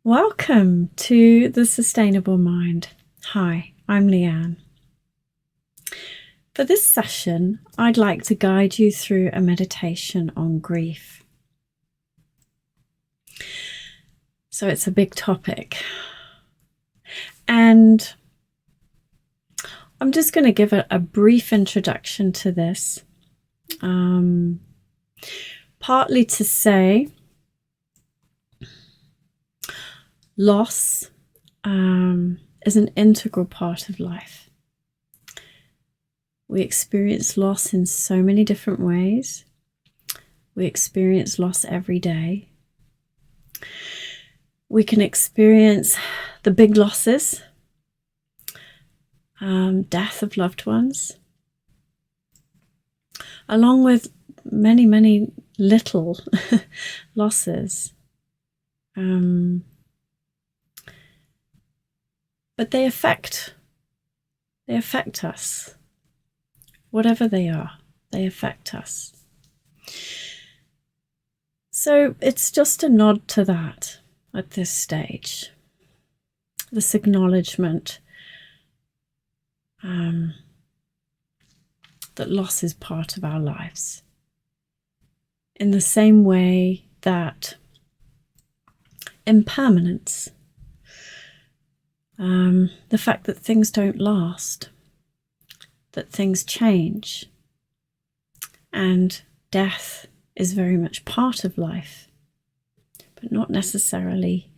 Welcome to the Sustainable Mind. Hi, I'm Liane. For this session, I'd like to guide you through a meditation on grief. So it's a big topic. And I'm just going to give a brief introduction to this. Partly to say loss is an integral part of life. We experience loss in so many different ways. We experience loss every day. We can experience the big losses, death of loved ones, along with many, many little losses. But they affect us. Whatever they are, they affect us. So it's just a nod to that at this stage. This acknowledgement that loss is part of our lives. In the same way that impermanence, the fact that things don't last, that things change, and death is very much part of life, but not necessarily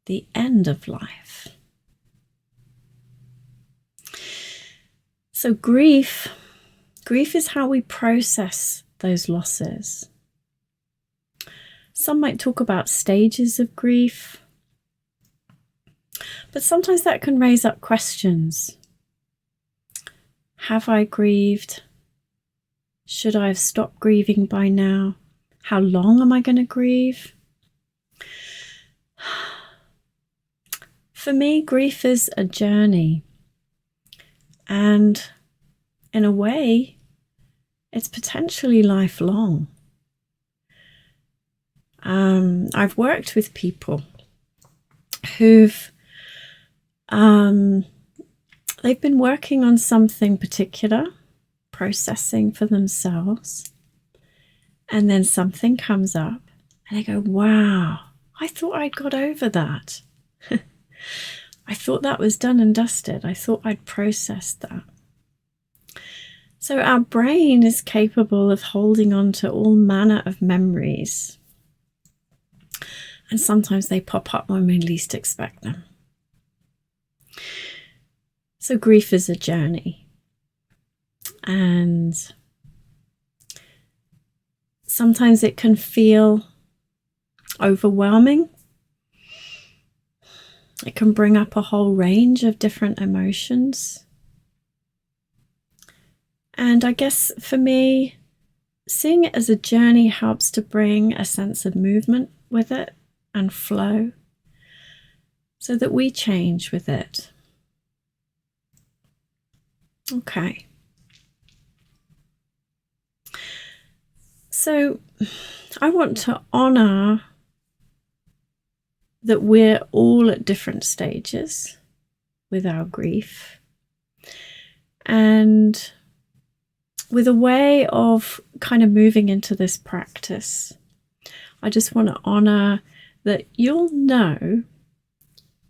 the end of life. So grief is how we process those losses. Some might talk about stages of grief, but sometimes that can raise up questions. Have I grieved? Should I have stopped grieving by now? How long am I going to grieve? For me, grief is a journey. And in a way, it's potentially lifelong. I've worked with people who've they've been working on something particular, processing for themselves, and then something comes up and they go, wow, I thought I'd got over that. I thought that was done and dusted. I thought I'd processed that. So our brain is capable of holding on to all manner of memories. And sometimes they pop up when we least expect them. So grief is a journey. And sometimes it can feel overwhelming. It can bring up a whole range of different emotions. And I guess for me, seeing it as a journey helps to bring a sense of movement with it and flow so that we change with it. Okay. So I want to honor that we're all at different stages with our grief, and with a way of kind of moving into this practice, I just want to honor that you'll know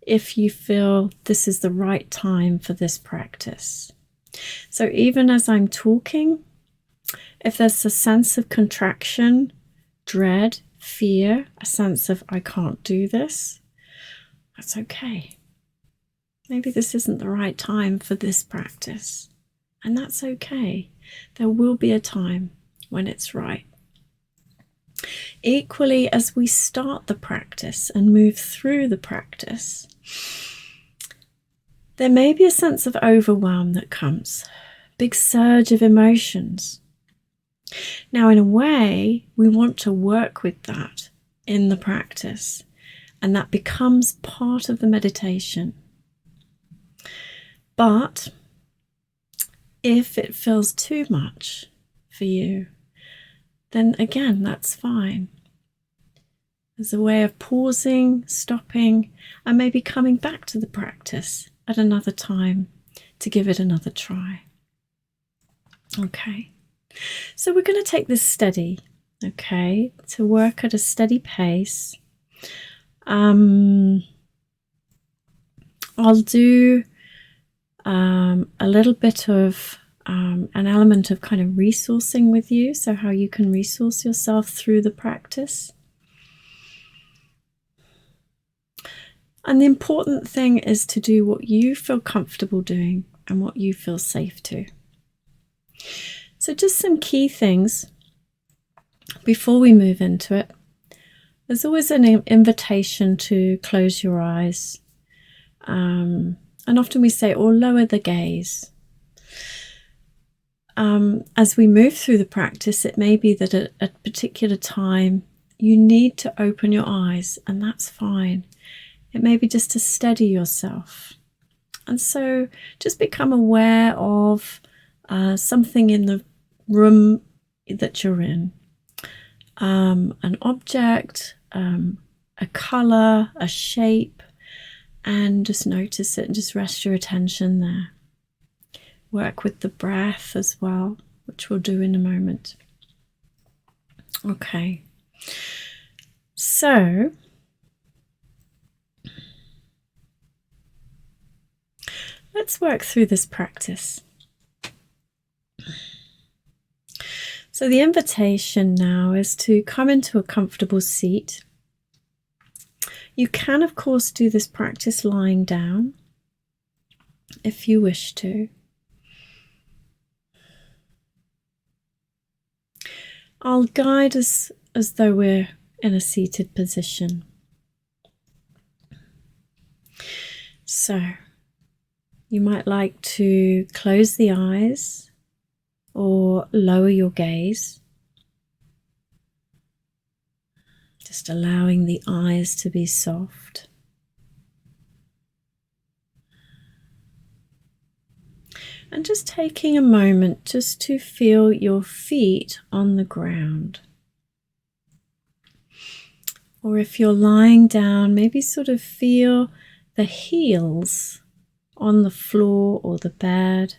if you feel this is the right time for this practice. So even as I'm talking, if there's a sense of contraction, dread, fear, a sense of I can't do this, that's okay. Maybe this isn't the right time for this practice, and that's okay. There will be a time when it's right. Equally, as we start the practice and move through the practice, there may be a sense of overwhelm that comes, big surge of emotions. Now, in a way, we want to work with that in the practice, and that becomes part of the meditation. But if it feels too much for you, then again, that's fine. as a way of pausing, stopping, and maybe coming back to the practice at another time to give it another try. Okay, so we're going to take this steady, okay, to work at a steady pace. I'll do a little bit of an element of kind of resourcing with you, so how you can resource yourself through the practice. And the important thing is to do what you feel comfortable doing and what you feel safe to. So just some key things before we move into it. There's always an invitation to close your eyes. And often we say, or lower the gaze. As we move through the practice, it may be that at a particular time you need to open your eyes, and that's fine. It may be just to steady yourself. And so just become aware of something in the room that you're in. An object, a colour, a shape, and just notice it and just rest your attention there. Work with the breath as well, which we'll do in a moment. Okay, so let's work through this practice. So the invitation now is to come into a comfortable seat. You can, of course, do this practice lying down if you wish to. I'll guide us as though we're in a seated position. So you might like to close the eyes or lower your gaze, just allowing the eyes to be soft. And just taking a moment just to feel your feet on the ground. Or if you're lying down, maybe sort of feel the heels on the floor or the bed,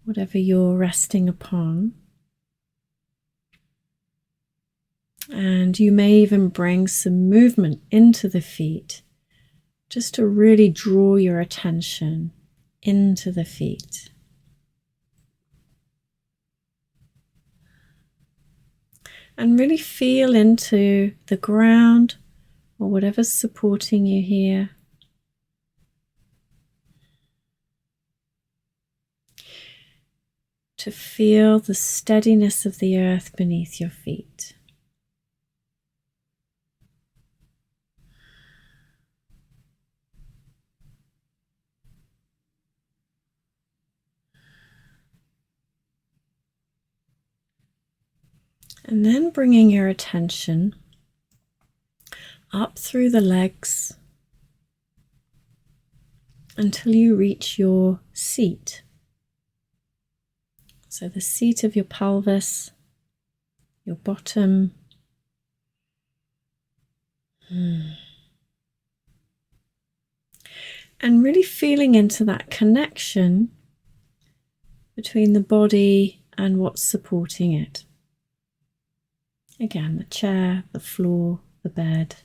whatever you're resting upon. And you may even bring some movement into the feet, just to really draw your attention into the feet. And really feel into the ground or whatever's supporting you here. To feel the steadiness of the earth beneath your feet. And then bringing your attention up through the legs until you reach your seat. So the seat of your pelvis, your bottom. And really feeling into that connection between the body and what's supporting it. Again, the chair, the floor, the bed.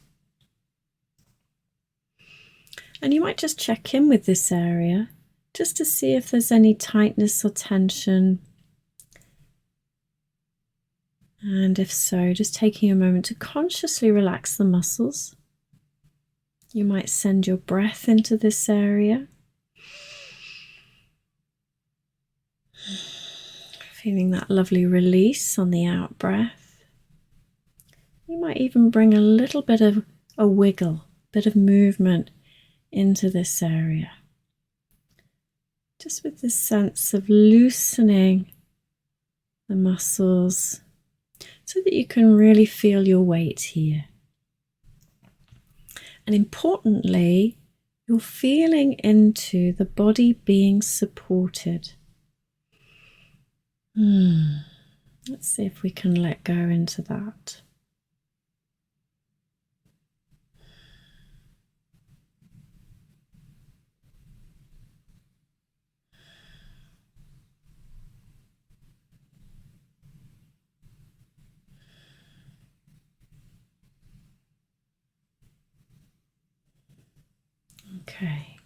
And you might just check in with this area just to see if there's any tightness or tension. And if so, just taking a moment to consciously relax the muscles. You might send your breath into this area. Feeling that lovely release on the out breath. You might even bring a little bit of a wiggle, bit of movement into this area. Just with this sense of loosening the muscles so that you can really feel your weight here. And importantly, you're feeling into the body being supported. Let's see if we can let go into that. Okay.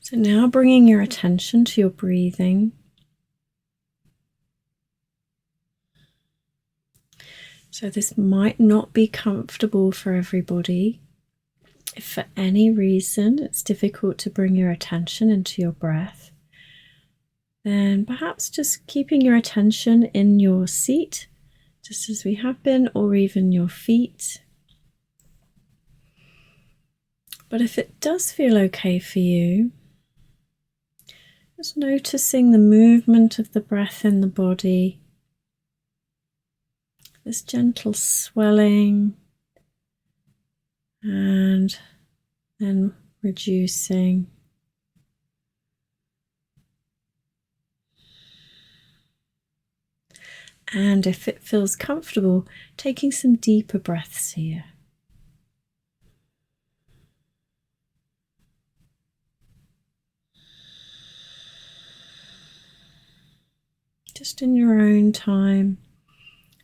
So now bringing your attention to your breathing. So this might not be comfortable for everybody. If for any reason it's difficult to bring your attention into your breath, then perhaps just keeping your attention in your seat, just as we have been, or even your feet. But if it does feel okay for you, just noticing the movement of the breath in the body, this gentle swelling and then reducing. And if it feels comfortable, taking some deeper breaths here. Just in your own time,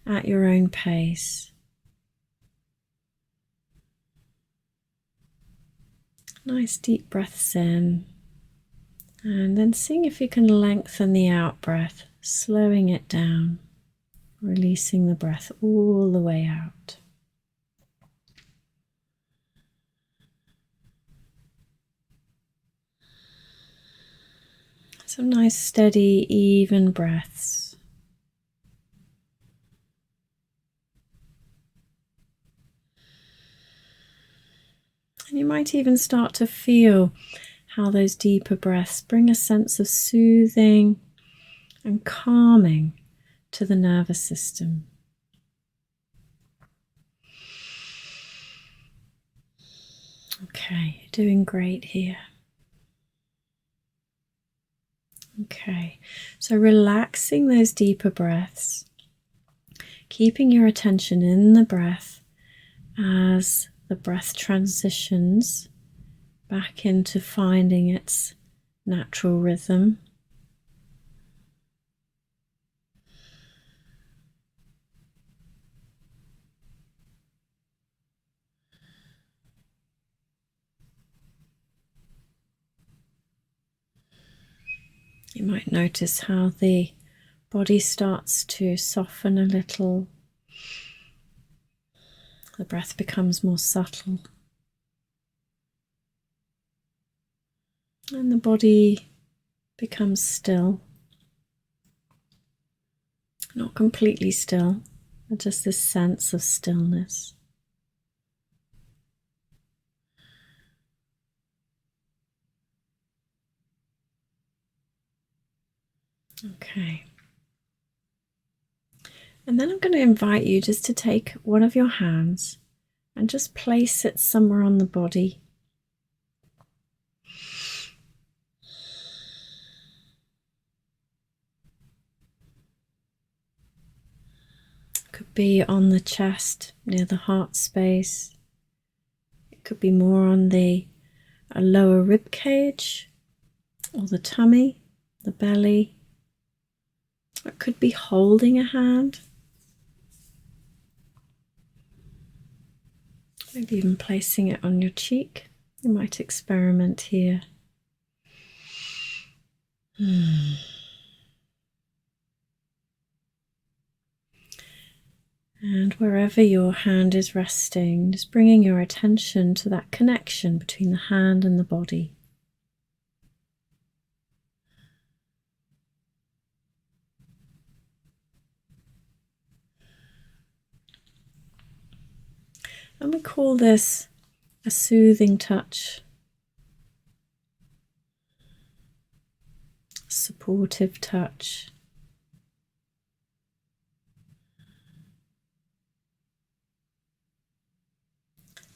at your own pace. Nice deep breaths in. And then seeing if you can lengthen the out breath, slowing it down, releasing the breath all the way out. Some nice steady, even breaths. And you might even start to feel how those deeper breaths bring a sense of soothing and calming to the nervous system. Okay, you're doing great here. Okay, so relaxing those deeper breaths, keeping your attention in the breath as the breath transitions back into finding its natural rhythm. You might notice how the body starts to soften a little. The breath becomes more subtle. And the body becomes still. Not completely still, but just this sense of stillness. Okay. And then I'm going to invite you just to take one of your hands and just place it somewhere on the body. Could be on the chest near the heart space. It could be more on the lower rib cage or the tummy, the belly. It could be holding a hand. Maybe even placing it on your cheek. You might experiment here. And wherever your hand is resting, just bringing your attention to that connection between the hand and the body. And we call this a soothing touch, a supportive touch.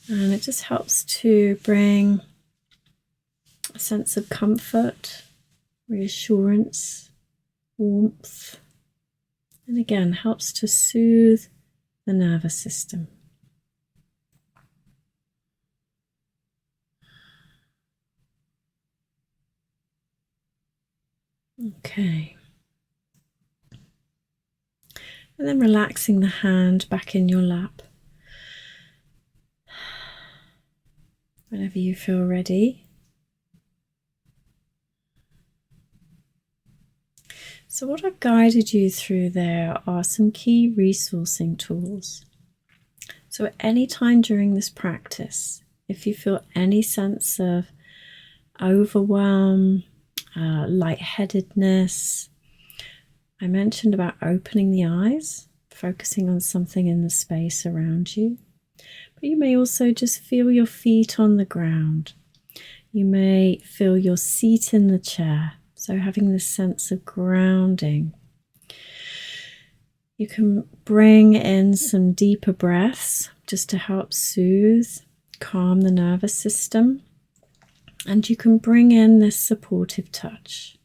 And it just helps to bring a sense of comfort, reassurance, warmth, and again helps to soothe the nervous system. Okay. And then relaxing the hand back in your lap. whenever you feel ready. So what I've guided you through there are some key resourcing tools. So at any time during this practice, if you feel any sense of overwhelm, lightheadedness, I mentioned about opening the eyes, focusing on something in the space around you. But you may also just feel your feet on the ground. You may feel your seat in the chair. So having this sense of grounding. You can bring in some deeper breaths just to help soothe, calm the nervous system. And you can bring in this supportive touch.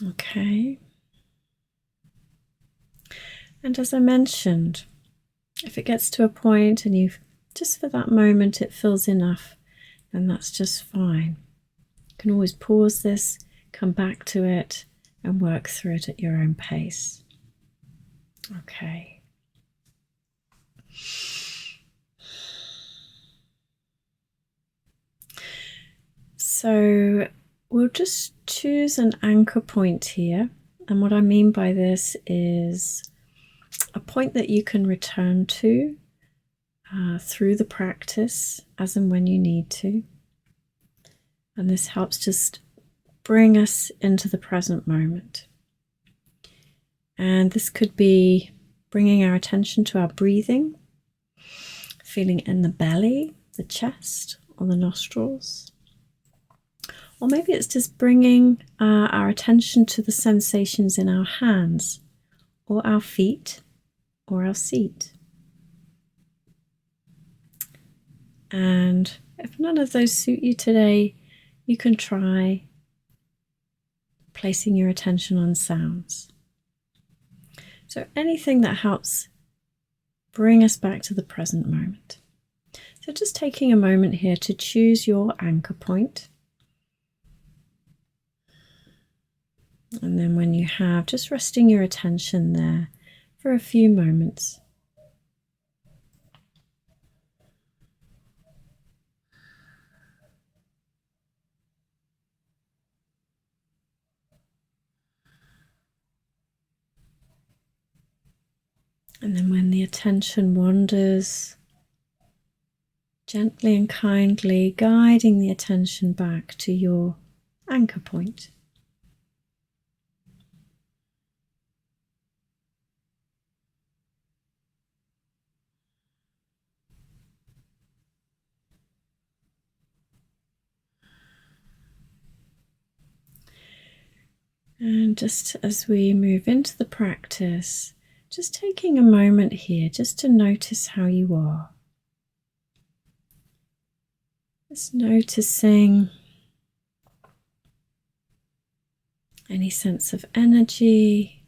Okay. And as I mentioned, if it gets to a point and you've just for that moment it feels enough, then that's just fine. You can always pause this, come back to it, and work through it at your own pace. Okay. So we'll just choose an anchor point here. And what I mean by this is a point that you can return to through the practice as and when you need to. And this helps just bring us into the present moment. And this could be bringing our attention to our breathing, feeling in the belly, the chest, or the nostrils. Or maybe it's just bringing our attention to the sensations in our hands, or our feet, or our seat. And if none of those suit you today, you can try placing your attention on sounds. So anything that helps bring us back to the present moment. So just taking a moment here to choose your anchor point. And then when you have, just resting your attention there for a few moments. And then when the attention wanders, gently and kindly guiding the attention back to your anchor point. And just as we move into the practice, just taking a moment here just to notice how you are. Just noticing any sense of energy,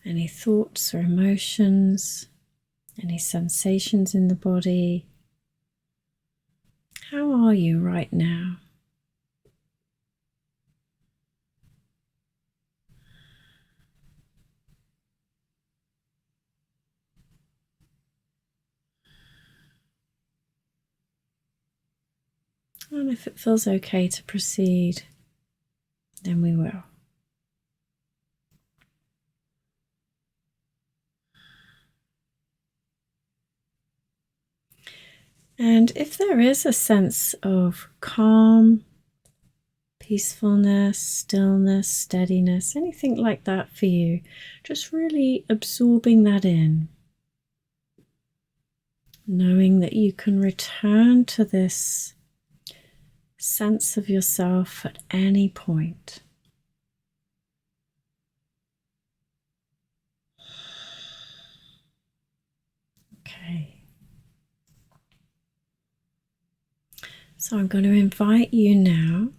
any thoughts or emotions, any sensations in the body. How are you right now? And if it feels okay to proceed, then we will. And if there is a sense of calm, peacefulness, stillness, steadiness, anything like that for you, just really absorbing that in. Knowing that you can return to this sense of yourself at any point. Okay. So I'm going to invite you now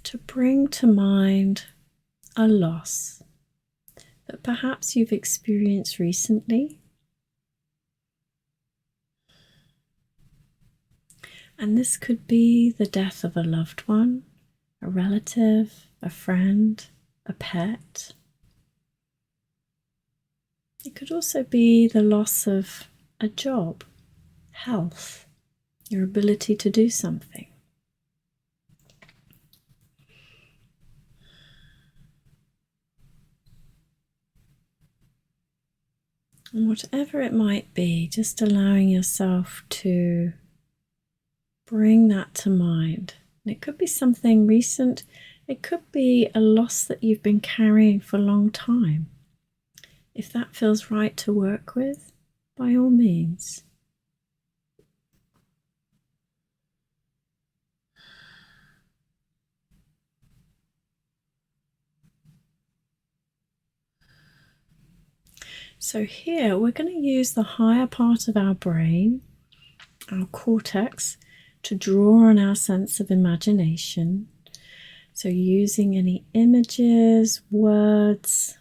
to bring to mind a loss that perhaps you've experienced recently. And this could be the death of a loved one, a relative, a friend, a pet. It could also be the loss of a job, health, your ability to do something. And whatever it might be, just allowing yourself to bring that to mind. And it could be something recent. It could be a loss that you've been carrying for a long time. If that feels right to work with, by all means. So here we're going to use the higher part of our brain, our cortex, to draw on our sense of imagination. So using any images, words,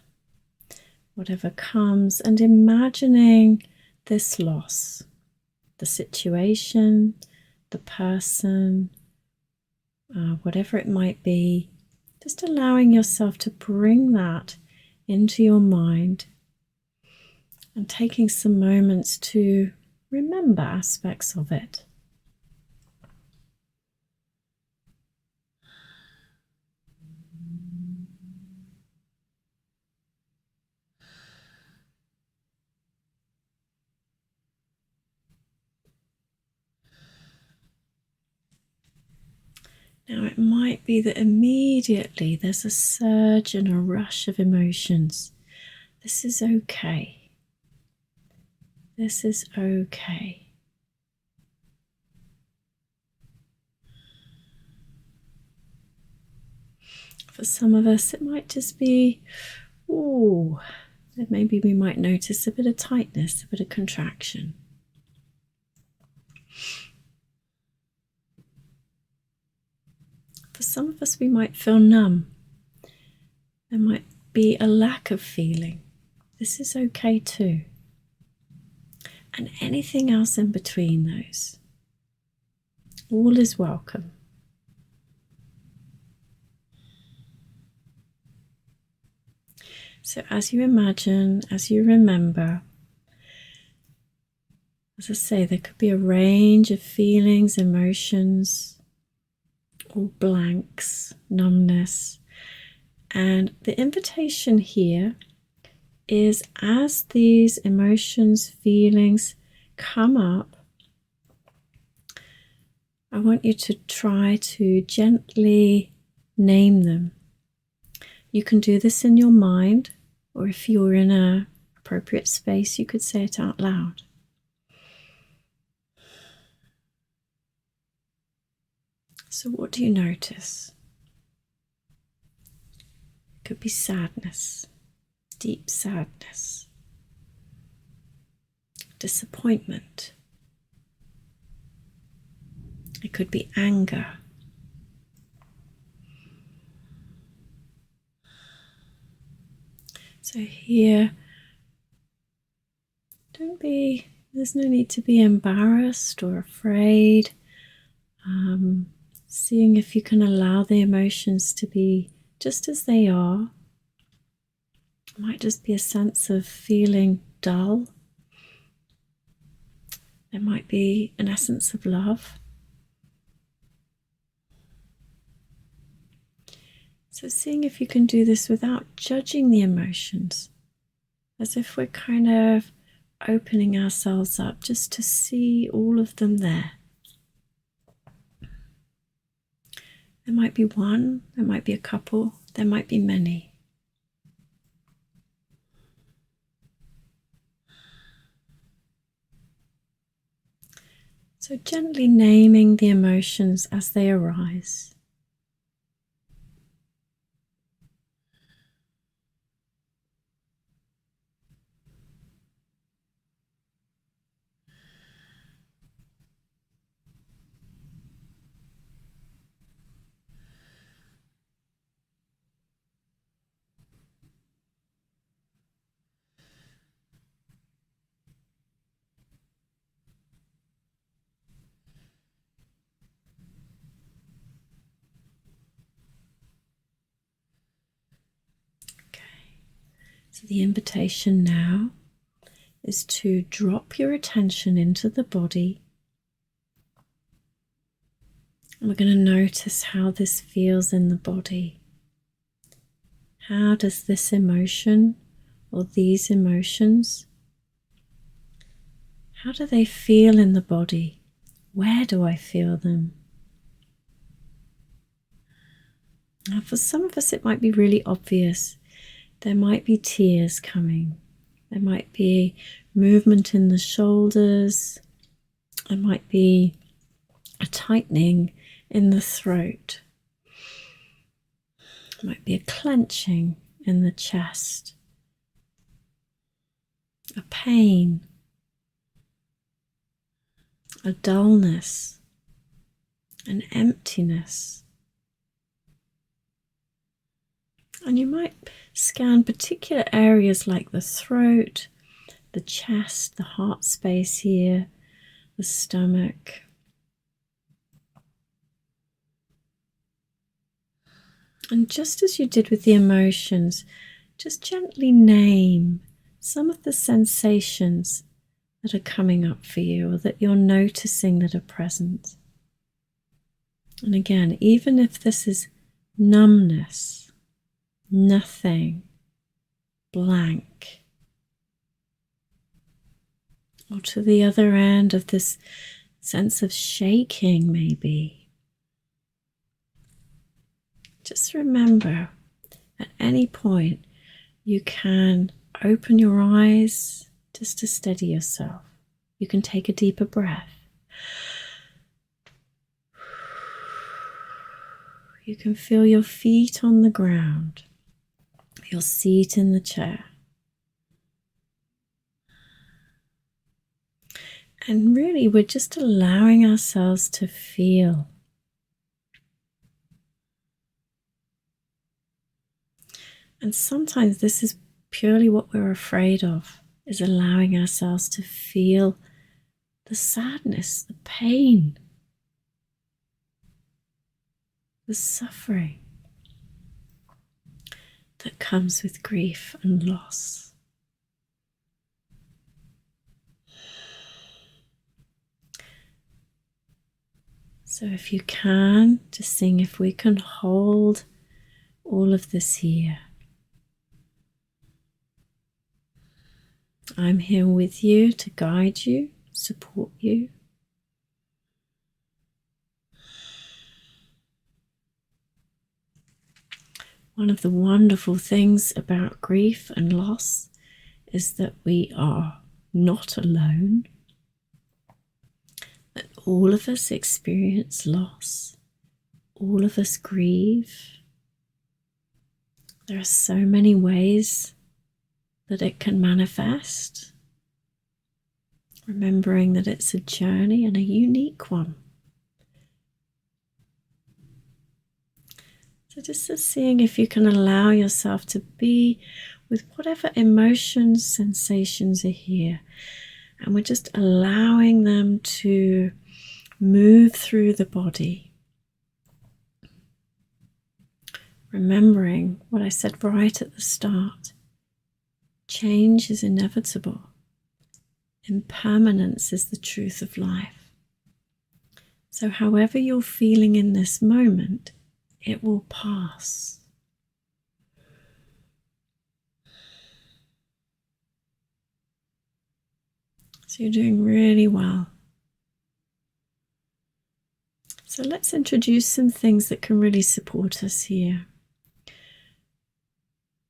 whatever comes, and imagining this loss, the situation, the person, whatever it might be, just allowing yourself to bring that into your mind and taking some moments to remember aspects of it. Now, it might be that immediately there's a surge and a rush of emotions. This is okay. This is okay. For some of us, it might just be, maybe we might notice a bit of tightness, a bit of contraction. For some of us, we might feel numb. There might be a lack of feeling. This is okay too. And anything else in between those. All is welcome. So as you imagine, as you remember, as I say, there could be a range of feelings, emotions, or blanks, numbness. And the invitation here is, as these emotions, feelings come up, I want you to try to gently name them. You can do this in your mind, or if you're in an appropriate space, you could say it out loud. So what do you notice? It could be sadness, deep sadness, disappointment. It could be anger. So here, there's no need to be embarrassed or afraid. Seeing if you can allow the emotions to be just as they are. It might just be a sense of feeling dull. There might be an essence of love. So seeing if you can do this without judging the emotions, as if we're kind of opening ourselves up just to see all of them there. There might be one, there might be a couple, there might be many. So gently naming the emotions as they arise. So the invitation now is to drop your attention into the body. And we're going to notice how this feels in the body. How does this emotion or these emotions, how do they feel in the body? Where do I feel them? Now, for some of us, it might be really obvious. There might be tears coming. There might be movement in the shoulders. There might be a tightening in the throat. There might be a clenching in the chest. A pain. A dullness. An emptiness. And you might scan particular areas like the throat, the chest, the heart space here, the stomach. And just as you did with the emotions, just gently name some of the sensations that are coming up for you or that you're noticing that are present. And again, even if this is numbness, nothing, blank, or to the other end of this sense of shaking maybe, just remember at any point you can open your eyes just to steady yourself. You can take a deeper breath. You can feel your feet on the ground, your seat in the chair. And really, we're just allowing ourselves to feel. And sometimes this is purely what we're afraid of, is allowing ourselves to feel the sadness, the pain, the suffering that comes with grief and loss. So if you can, just seeing if we can hold all of this here. I'm here with you to guide you, support you. One of the wonderful things about grief and loss is that we are not alone, that all of us experience loss, all of us grieve. There are so many ways that it can manifest, remembering that it's a journey and a unique one. So just seeing if you can allow yourself to be with whatever emotions, sensations are here, and we're just allowing them to move through the body. Remembering what I said right at the start. Change is inevitable. Impermanence is the truth of life. So however you're feeling in this moment, it will pass. So you're doing really well. So let's introduce some things that can really support us here.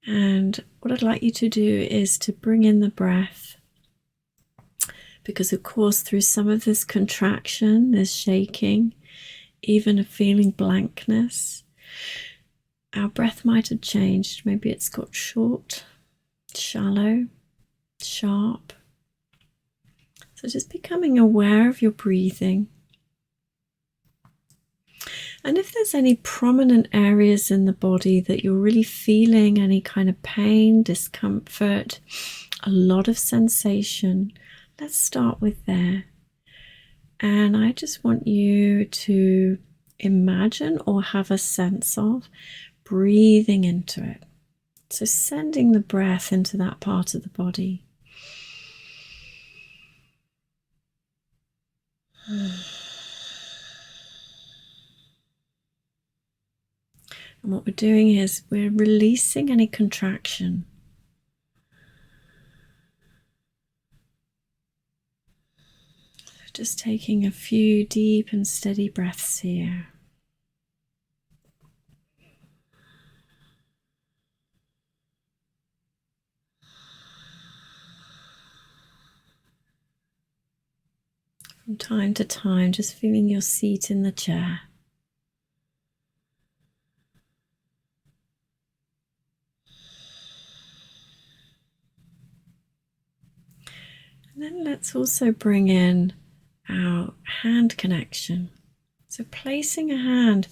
And what I'd like you to do is to bring in the breath, because of course through some of this contraction, there's shaking, even a feeling blankness. Our breath might have changed. Maybe it's got short, shallow, sharp. So just becoming aware of your breathing. And if there's any prominent areas in the body that you're really feeling any kind of pain, discomfort, a lot of sensation, let's start with there. And I just want you to imagine or have a sense of breathing into it. So sending the breath into that part of the body. And what we're doing is we're releasing any contraction. Just taking a few deep and steady breaths here. From time to time, just feeling your seat in the chair. And then let's also bring in our hand connection. So placing a hand,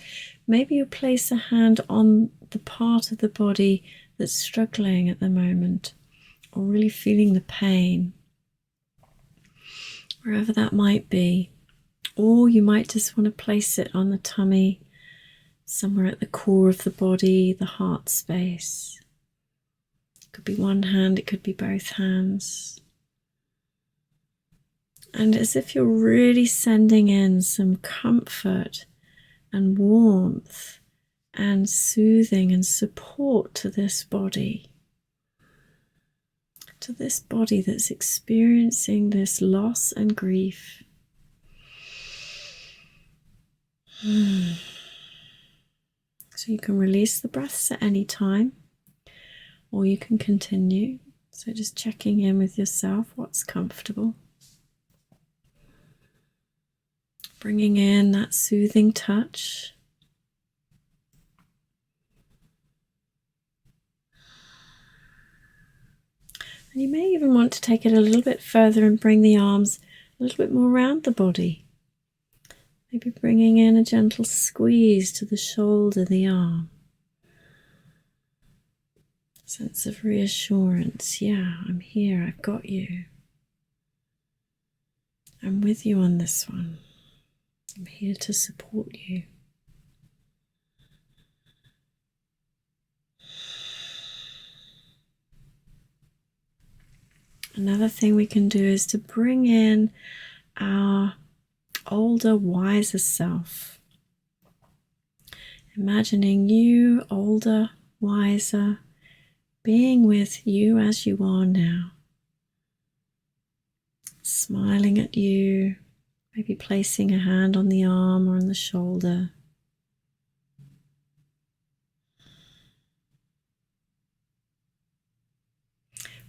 maybe you place a hand on the part of the body that's struggling at the moment, or really feeling the pain, wherever that might be. Or you might just want to place it on the tummy, somewhere at the core of the body, the heart space. It could be one hand, it could be both hands. And as if you're really sending in some comfort and warmth and soothing and support to this body that's experiencing this loss and grief. So you can release the breaths at any time, or you can continue. So just checking in with yourself, what's comfortable. Bringing in that soothing touch. And you may even want to take it a little bit further and bring the arms a little bit more around the body. Maybe bringing in a gentle squeeze to the shoulder, the arm. Sense of reassurance. Yeah, I'm here, I've got you. I'm with you on this one. I'm here to support you. Another thing we can do is to bring in our older, wiser self. Imagining you, older, wiser, being with you as you are now. Smiling at you, maybe placing a hand on the arm or on the shoulder.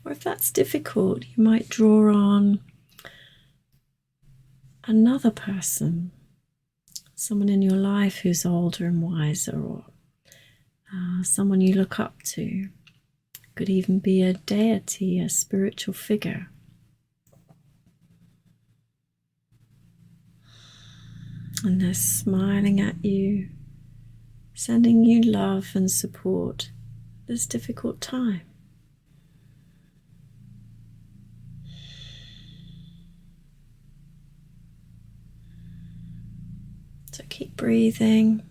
Or if that's difficult, you might draw on another person, someone in your life who's older and wiser, or someone you look up to. Could even be a deity, a spiritual figure. And they're smiling at you, sending you love and support at this difficult time. So keep breathing,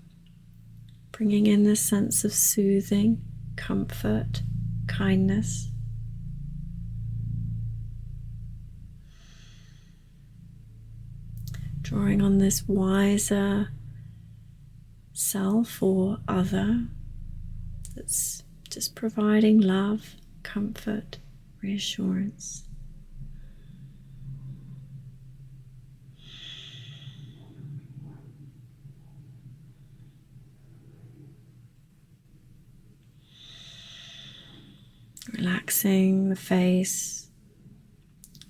bringing in this sense of soothing, comfort, kindness. Drawing on this wiser self or other that's just providing love, comfort, reassurance. Relaxing the face,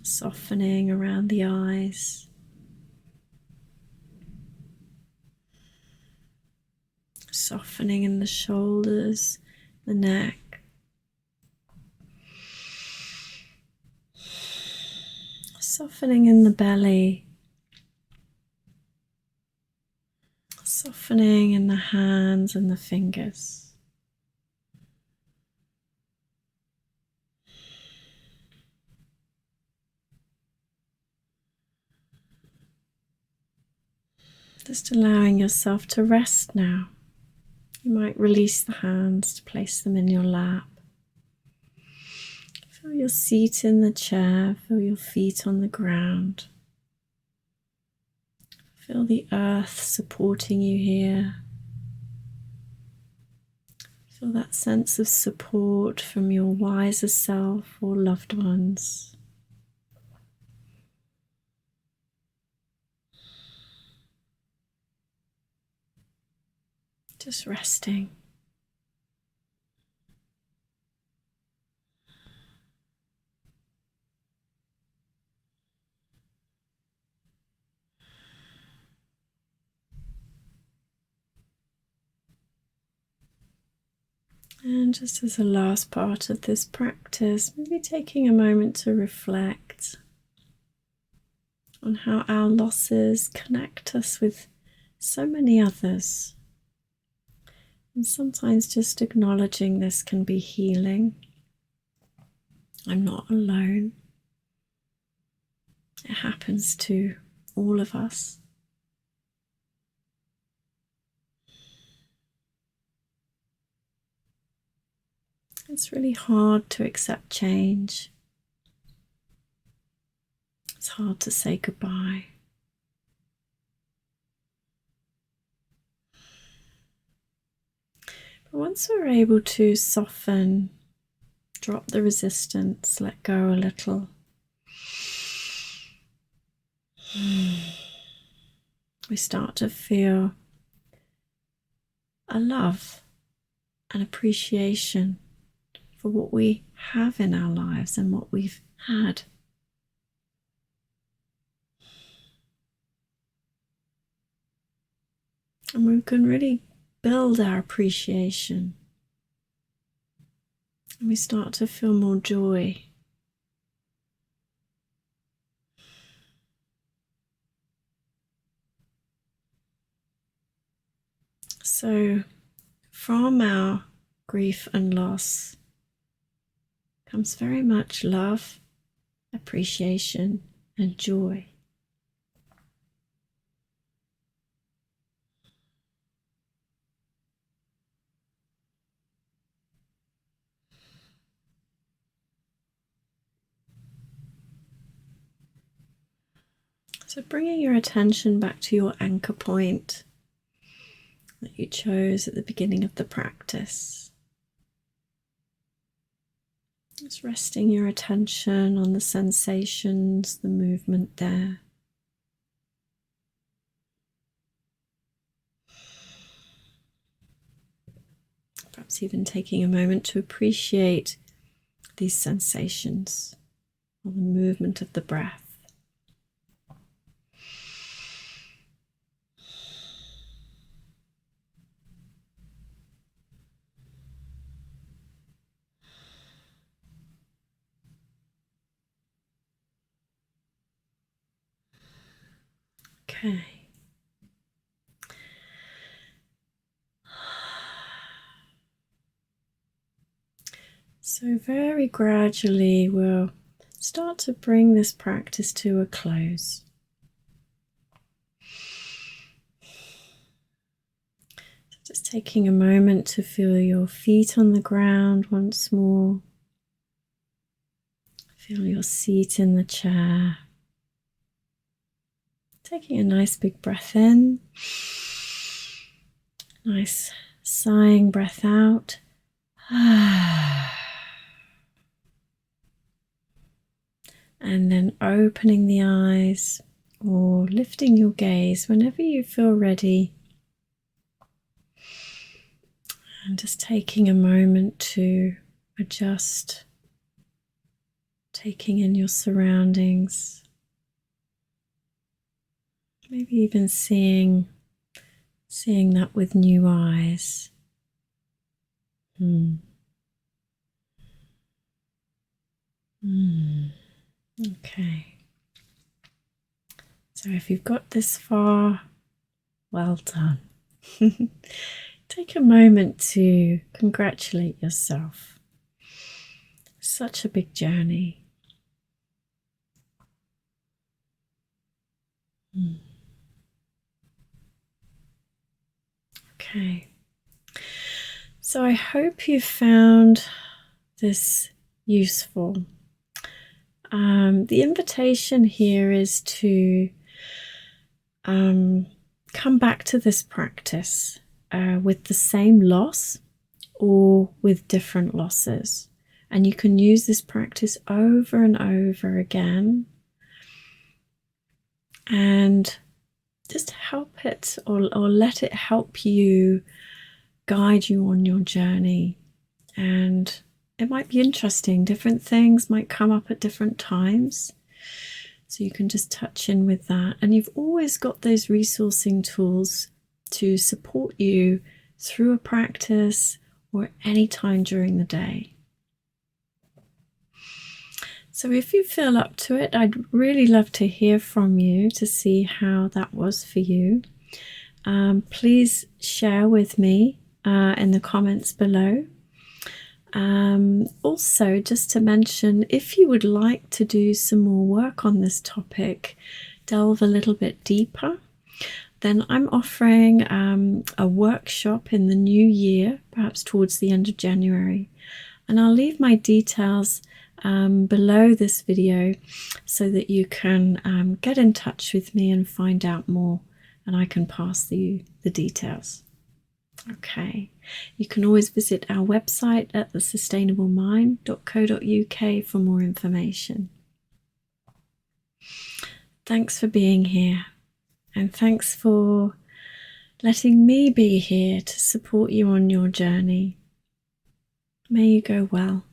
softening around the eyes. Softening in the shoulders, the neck. Softening in the belly. Softening in the hands and the fingers. Just allowing yourself to rest now. You might release the hands to place them in your lap. Feel your seat in the chair, feel your feet on the ground. Feel the earth supporting you here. Feel that sense of support from your wiser self or loved ones. Just resting. And just as a last part of this practice, maybe taking a moment to reflect on how our losses connect us with so many others. And sometimes just acknowledging this can be healing. I'm not alone. It happens to all of us. It's really hard to accept change. It's hard to say goodbye. But once we're able to soften, drop the resistance, let go a little, we start to feel a love, an appreciation for what we have in our lives and what we've had. And we can really build our appreciation. And we start to feel more joy. So from our grief and loss comes very much love, appreciation, and joy. So bringing your attention back to your anchor point that you chose at the beginning of the practice. Just resting your attention on the sensations, the movement there. Perhaps even taking a moment to appreciate these sensations or the movement of the breath. Okay. So very gradually we'll start to bring this practice to a close. So just taking a moment to feel your feet on the ground once more. Feel your seat in the chair. Taking a nice big breath in. Nice sighing breath out. And then opening the eyes or lifting your gaze whenever you feel ready. And just taking a moment to adjust, taking in your surroundings. Maybe even seeing that with new eyes. Okay. So if you've got this far, well done. Take a moment to congratulate yourself. Such a big journey. Okay. So I hope you found this useful. The invitation here is to come back to this practice with the same loss or with different losses. And you can use this practice over and over again and just help it or let it help you, guide you on your journey. And it might be interesting. Different things might come up at different times. So you can just touch in with that. And you've always got those resourcing tools to support you through a practice or any time during the day. So if you feel up to it, I'd really love to hear from you to see how that was for you. Please share with me in the comments below. Also, just to mention, if you would like to do some more work on this topic, delve a little bit deeper, then I'm offering a workshop in the new year, perhaps towards the end of January. And I'll leave my details below this video so that you can get in touch with me and find out more, and I can pass you the details. Okay, you can always visit our website at thesustainablemind.co.uk for more information. Thanks for being here, and thanks for letting me be here to support you on your journey. May you go well.